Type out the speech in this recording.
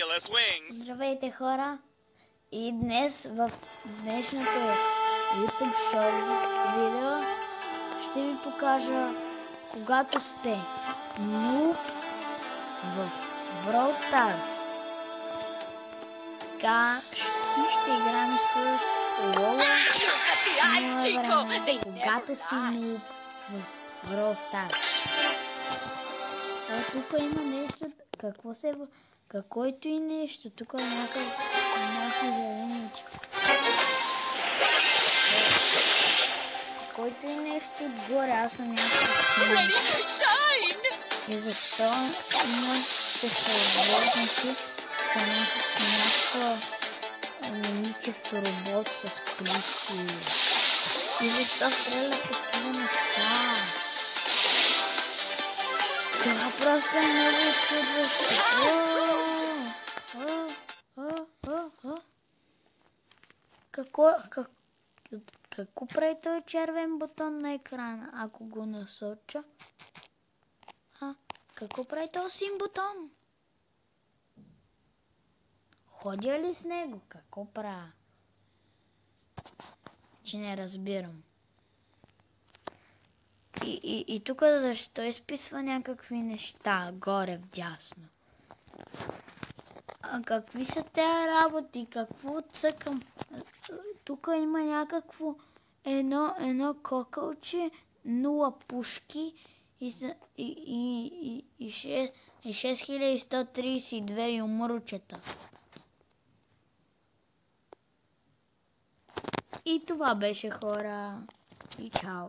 fabulous wings. Здравейте, хора! И днес в днешното YouTube Short видео ще ви покажа когато сте нуб в Brawl Stars. Така ще играем с Лола. Когато си нуб в Brawl Stars. Тук има нещо, каквото и нещо, тук е някакви зеленички. Който и нещо отгоре, аз съм някакъв снимак. И защо имате съработници са някаква момиче с робот с плитки. И защо стрелят такива неща? Това просто е много чудващо. Какво прави този червен бутон на екрана, ако го насоча? Какво прави този син бутон? Ходя ли с него? Какво правя? Че не разбирам. И тук защо изписва някакви неща горе вдясно? Какви са тези работи? Какво цъкам? Тук има някакво едно кокълче, 0 пушки и 6132 юмручета. И това беше, хора. И чао!